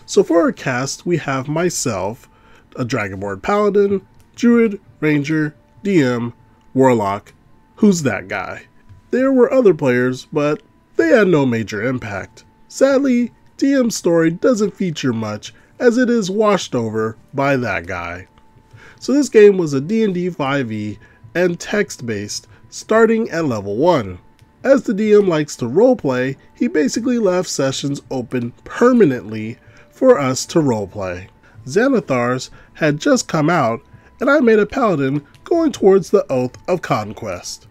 So for our cast, we have myself, a Dragonborn Paladin, Druid, Ranger, DM, Warlock. Who's that guy? There were other players, but they had no major impact. Sadly, DM's story doesn't feature much, as it is washed over by that guy. So this game was a D&D 5e and text-based, starting at level 1. As the DM likes to roleplay, he basically left sessions open permanently for us to roleplay. Xanathars had just come out, and I made a paladin going towards the Oath of Conquest.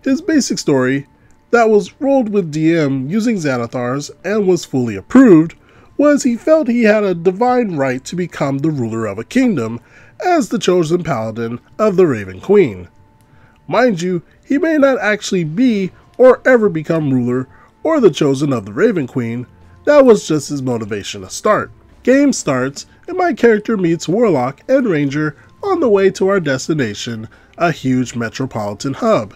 His basic story, that was rolled with DM using Xanathars and was fully approved, was he felt he had a divine right to become the ruler of a kingdom as the chosen paladin of the Raven Queen. Mind you, he may not actually be or ever become ruler or the chosen of the Raven Queen. That was just his motivation to start. Game starts and my character meets Warlock and Ranger on the way to our destination, a huge metropolitan hub.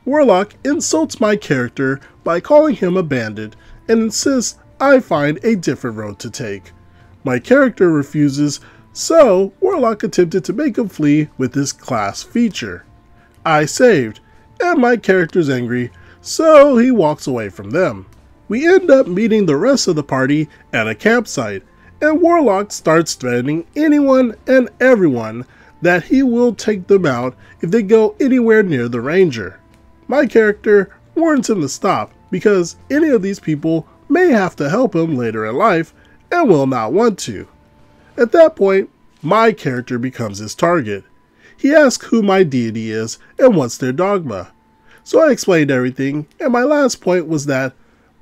Warlock insults my character by calling him a bandit and insists I find a different road to take. My character refuses, so Warlock attempted to make him flee with his class feature. I saved, and my character's angry, so he walks away from them. We end up meeting the rest of the party at a campsite, and Warlock starts threatening anyone and everyone that he will take them out if they go anywhere near the Ranger. My character warns him to stop because any of these people may have to help him later in life and will not want to. At that point, my character becomes his target. He asks who my deity is and what's their dogma. So I explained everything, and my last point was that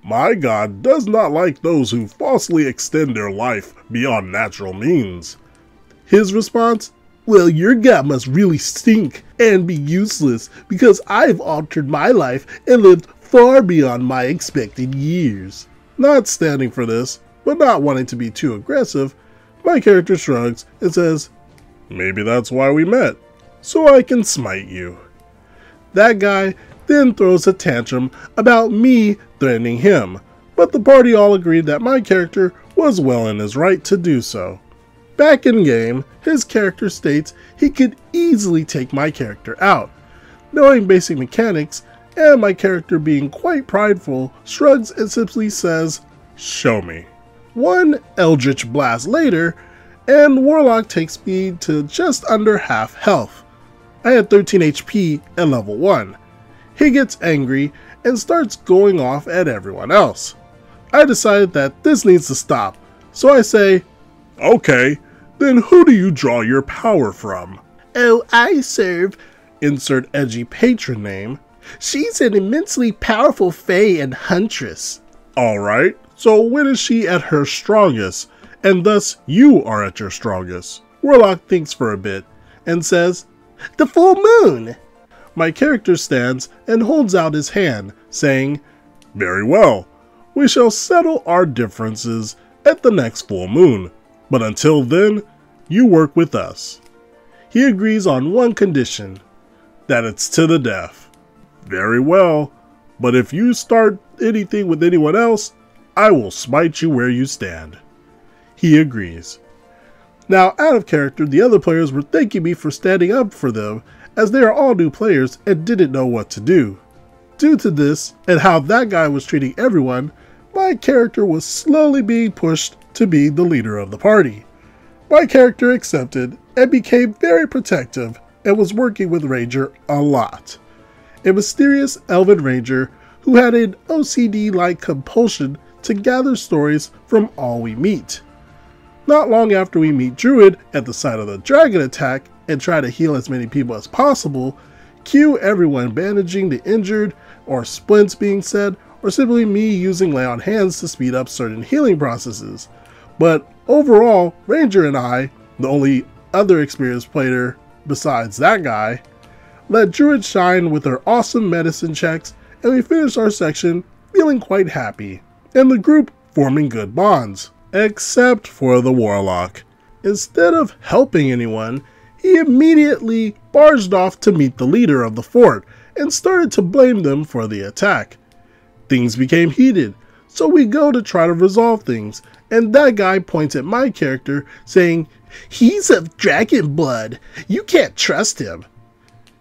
my god does not like those who falsely extend their life beyond natural means. His response? Well, your god must really stink and be useless because I've altered my life and lived far beyond my expected years. Not standing for this, but not wanting to be too aggressive, my character shrugs and says, maybe that's why we met, so I can smite you. That guy then throws a tantrum about me threatening him, but the party all agreed that my character was well in his right to do so. Back in game, his character states he could easily take my character out. Knowing basic mechanics, and my character being quite prideful, shrugs and simply says, show me. One Eldritch Blast later, and Warlock takes me to just under half health. I had 13 HP at level 1. He gets angry and starts going off at everyone else. I decided that this needs to stop, so I say, okay, then who do you draw your power from? Oh, I serve, insert edgy patron name. She's an immensely powerful fae and huntress. Alright, so when is she at her strongest, and thus you are at your strongest? Warlock thinks for a bit, and says, the full moon. My character stands and holds out his hand, saying, very well, we shall settle our differences at the next full moon, but until then, you work with us. He agrees on one condition, that it's to the death. Very well, but if you start anything with anyone else, I will smite you where you stand. He agrees. Now, out of character, the other players were thanking me for standing up for them, as they are all new players and didn't know what to do. Due to this, and how that guy was treating everyone, my character was slowly being pushed to be the leader of the party. My character accepted and became very protective and was working with Ranger a lot. A mysterious elven ranger who had an OCD-like compulsion to gather stories from all we meet. Not long after we meet Druid at the site of the dragon attack and try to heal as many people as possible, cue everyone bandaging the injured, or splints being said, or simply me using lay on hands to speed up certain healing processes. But overall, Ranger and I, the only other experienced player besides that guy, let Druid shine with her awesome medicine checks, and we finished our section feeling quite happy, and the group forming good bonds. Except for the Warlock. Instead of helping anyone, he immediately barged off to meet the leader of the fort and started to blame them for the attack. Things became heated, so we go to try to resolve things, and that guy points at my character saying, "He's of dragon blood, you can't trust him."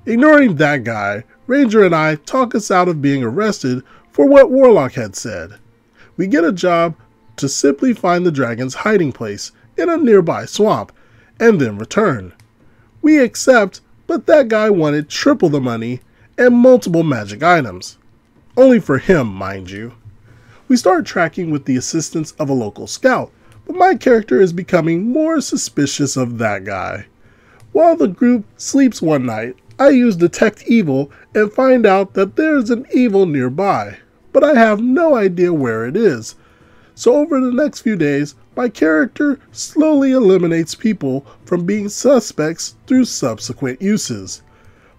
Ignoring that guy, Ranger and I talk us out of being arrested for what Warlock had said. We get a job to simply find the dragon's hiding place in a nearby swamp, and then return. We accept, but that guy wanted triple the money and multiple magic items. Only for him, mind you. We start tracking with the assistance of a local scout, but my character is becoming more suspicious of that guy. While the group sleeps one night, I use Detect Evil and find out that there's an evil nearby, but I have no idea where it is. So over the next few days, my character slowly eliminates people from being suspects through subsequent uses.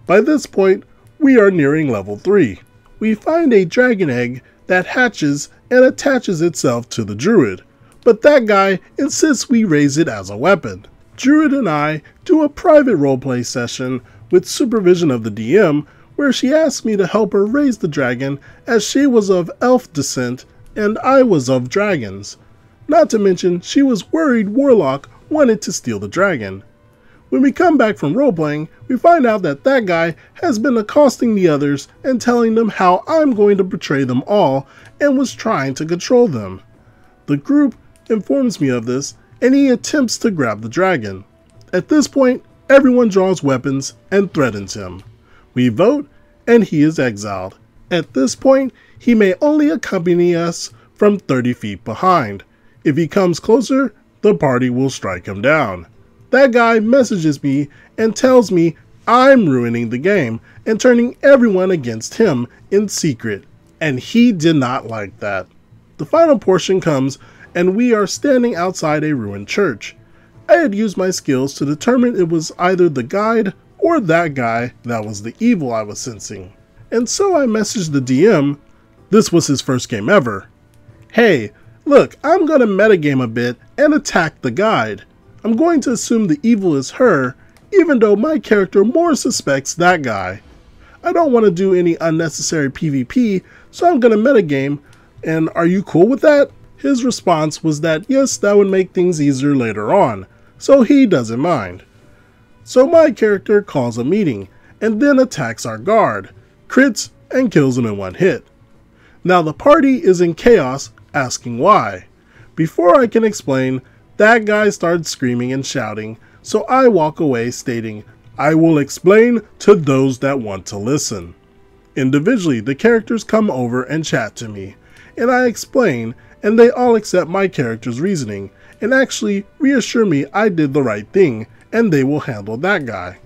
By this point, we are nearing level 3. We find a dragon egg that hatches and attaches itself to the druid, but that guy insists we raise it as a weapon. Druid and I do a private roleplay session with supervision of the DM, where she asked me to help her raise the dragon as she was of elf descent and I was of dragons. Not to mention, she was worried Warlock wanted to steal the dragon. When we come back from roleplaying, we find out that that guy has been accosting the others and telling them how I'm going to betray them all and was trying to control them. The group informs me of this and he attempts to grab the dragon. At this point, everyone draws weapons and threatens him. We vote and he is exiled. At this point, he may only accompany us from 30 feet behind. If he comes closer, the party will strike him down. That guy messages me and tells me I'm ruining the game and turning everyone against him in secret, and he did not like that. The final portion comes and we are standing outside a ruined church. I had used my skills to determine it was either the guide or that guy that was the evil I was sensing. And so I messaged the DM, this was his first game ever. "Hey, look, I'm going to metagame a bit and attack the guide. I'm going to assume the evil is her, even though my character more suspects that guy. I don't want to do any unnecessary PvP, so I'm going to metagame, and are you cool with that?" His response was that yes, that would make things easier later on, so he doesn't mind. So my character calls a meeting, and then attacks our guard, crits, and kills him in one hit. Now the party is in chaos, asking why. Before I can explain, that guy starts screaming and shouting, so I walk away stating, "I will explain to those that want to listen." Individually, the characters come over and chat to me, and I explain, and they all accept my character's reasoning, and actually reassure me I did the right thing, and they will handle that guy.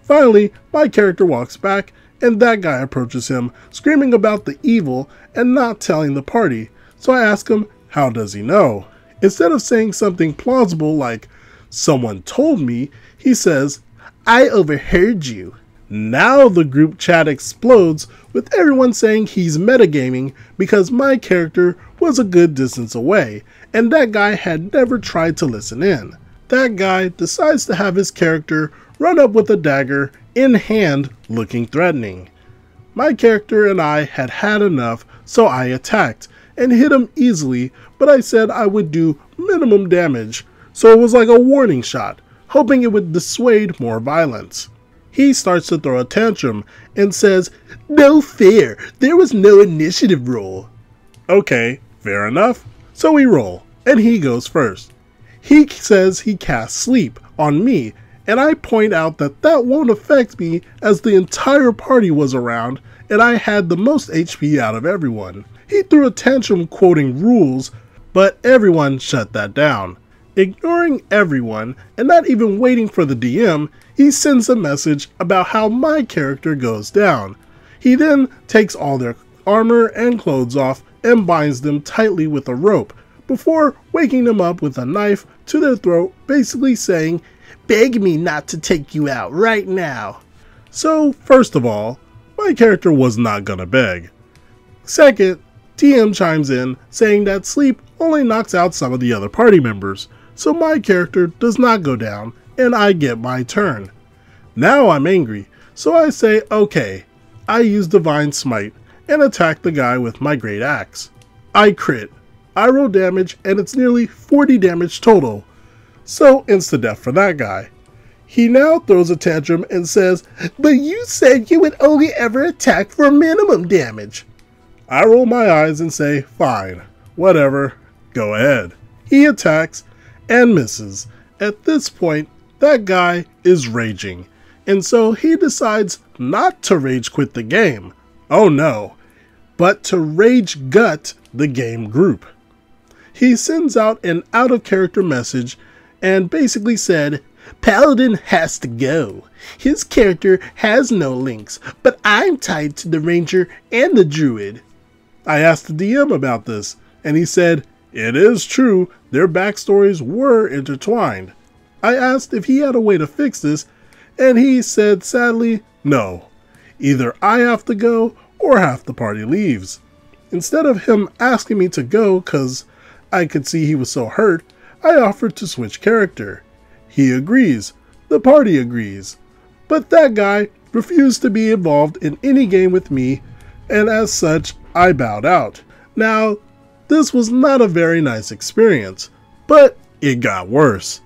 Finally, my character walks back, and that guy approaches him, screaming about the evil and not telling the party, so I ask him, how does he know? Instead of saying something plausible like, "Someone told me," he says, "I overheard you." Now the group chat explodes with everyone saying he's metagaming because my character was a good distance away, and that guy had never tried to listen in. That guy decides to have his character run up with a dagger in hand, looking threatening. My character and I had had enough, so I attacked and hit him easily, but I said I would do minimum damage, so it was like a warning shot, hoping it would dissuade more violence. He starts to throw a tantrum and says, "No fair, there was no initiative roll." Okay, fair enough. So we roll, and he goes first. He says he casts sleep on me, and I point out that that won't affect me as the entire party was around and I had the most HP out of everyone. He threw a tantrum quoting rules, but everyone shut that down. Ignoring everyone and not even waiting for the DM, he sends a message about how my character goes down. He then takes all their armor and clothes off and binds them tightly with a rope before waking them up with a knife to their throat, basically saying, "Beg me not to take you out right now." So first of all, my character was not gonna beg. Second, TM chimes in saying that sleep only knocks out some of the other party members, so my character does not go down and I get my turn. Now I'm angry, so I say okay. I use Divine Smite and attack the guy with my great axe. I crit. I roll damage and it's nearly 40 damage total. So insta-death for that guy. He now throws a tantrum and says, "But you said you would only ever attack for minimum damage." I roll my eyes and say, "Fine, whatever, go ahead." He attacks and misses. At this point, that guy is raging, and so he decides not to rage quit the game. Oh no, but to rage gut the game group. He sends out an out of character message and basically said, "Paladin has to go. His character has no links, but I'm tied to the ranger and the druid." I asked the DM about this, and he said, it is true, their backstories were intertwined. I asked if he had a way to fix this, and he said sadly, no. Either I have to go, or half the party leaves. Instead of him asking me to go because I could see he was so hurt, I offered to switch character. He agrees, the party agrees, but that guy refused to be involved in any game with me, and as such, I bowed out. Now, this was not a very nice experience, but it got worse.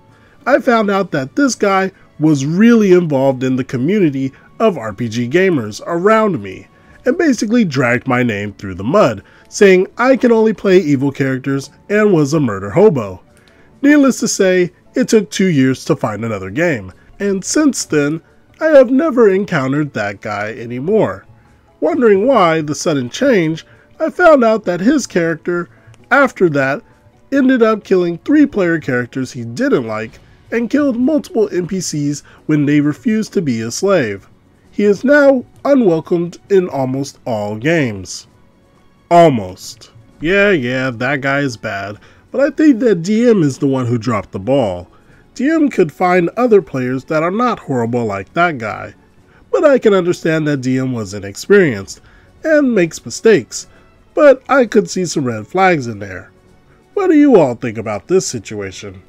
I found out that this guy was really involved in the community of RPG gamers around me, and basically dragged my name through the mud, saying I can only play evil characters and was a murder hobo. Needless to say, it took 2 years to find another game, and since then, I have never encountered that guy anymore. Wondering why the sudden change, I found out that his character, after that, ended up killing 3 player characters he didn't like, and killed multiple NPCs when they refused to be a slave. He is now unwelcomed in almost all games. Almost. Yeah, that guy is bad, but I think that DM is the one who dropped the ball. DM could find other players that are not horrible like that guy, but I can understand that DM was inexperienced and makes mistakes, but I could see some red flags in there. What do you all think about this situation?